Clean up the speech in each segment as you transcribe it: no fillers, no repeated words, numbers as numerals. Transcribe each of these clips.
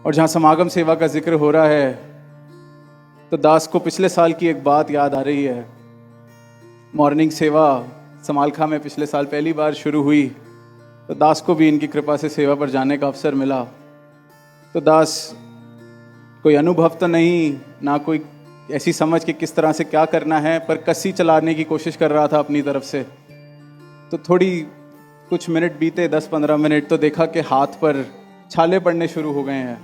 और जहाँ समागम सेवा का जिक्र हो रहा है तो दास को पिछले साल की एक बात याद आ रही है। मॉर्निंग सेवा समालखा में पिछले साल पहली बार शुरू हुई तो दास को भी इनकी कृपा से सेवा पर जाने का अवसर मिला। तो दास कोई अनुभव तो नहीं, ना कोई ऐसी समझ कि किस तरह से क्या करना है, पर कस्सी चलाने की कोशिश कर रहा था अपनी तरफ से। तो थोड़ी कुछ मिनट बीते, 10-15 मिनट, तो देखा कि हाथ पर छाले पड़ने शुरू हो गए हैं।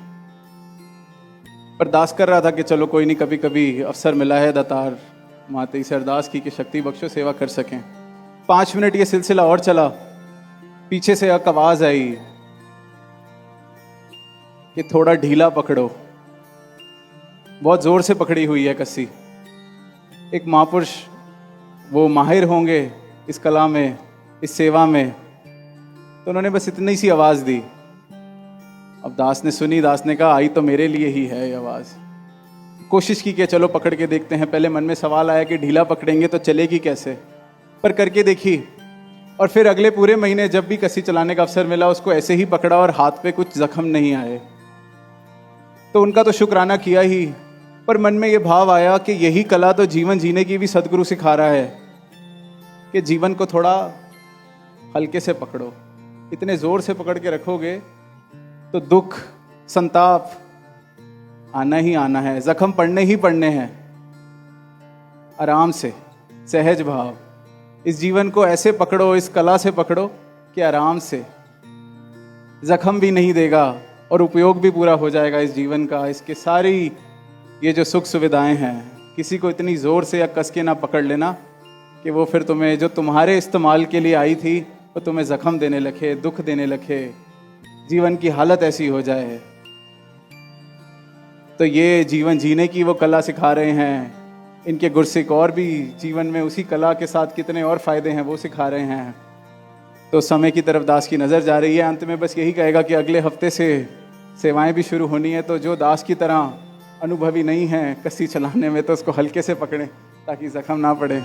पर दास कर रहा था कि चलो कोई नहीं, कभी कभी अवसर मिला है दातार माते ईश्वर दास की कि शक्ति बख्शो सेवा कर सकें। 5 मिनट ये सिलसिला और चला। पीछे से एक आवाज आई कि थोड़ा ढीला पकड़ो। बहुत जोर से पकड़ी हुई है कस्सी। एक महापुरुष वो माहिर होंगे इस कला में, इस सेवा में, तो उन्होंने बस इतनी सी आवाज दी। अब दास ने सुनी, दास ने कहा आई तो मेरे लिए ही है ये आवाज। कोशिश की कि चलो पकड़ के देखते हैं। पहले मन में सवाल आया कि ढीला पकड़ेंगे तो चलेगी कैसे, पर करके देखी। और फिर अगले पूरे महीने जब भी कस्सी चलाने का अवसर मिला उसको ऐसे ही पकड़ा और हाथ पे कुछ जख्म नहीं आए। तो उनका तो शुक्राना किया ही, पर मन में ये भाव आया कि यही कला तो जीवन जीने की भी सदगुरु सिखा रहा है कि जीवन को थोड़ा हल्के से पकड़ो। इतने जोर से पकड़ के रखोगे तो दुख, संताप आना ही आना है, जख्म पड़ने ही पड़ने हैं। आराम से, सहज भाव, इस जीवन को ऐसे पकड़ो, इस कला से पकड़ो कि आराम से, जख्म भी नहीं देगा और उपयोग भी पूरा हो जाएगा इस जीवन का। इसके सारी ये जो सुख सुविधाएं हैं, किसी को इतनी जोर से या कस के ना पकड़ लेना कि वो फिर तुम्हें, जो तुम्हारे इस्तेमाल के लिए आई थी, वो तुम्हें जख्म देने लगे, दुख देने लगे, जीवन की हालत ऐसी हो जाए। तो ये जीवन जीने की वो कला सिखा रहे हैं। इनके गुरसिक और भी जीवन में उसी कला के साथ कितने और फायदे हैं वो सिखा रहे हैं। तो समय की तरफ दास की नज़र जा रही है। अंत में बस यही कहेगा कि अगले हफ्ते से सेवाएं भी शुरू होनी है। तो जो दास की तरह अनुभवी नहीं है कस्सी चलाने में, तो उसको हल्के से पकड़ें ताकि जख्म ना पड़े।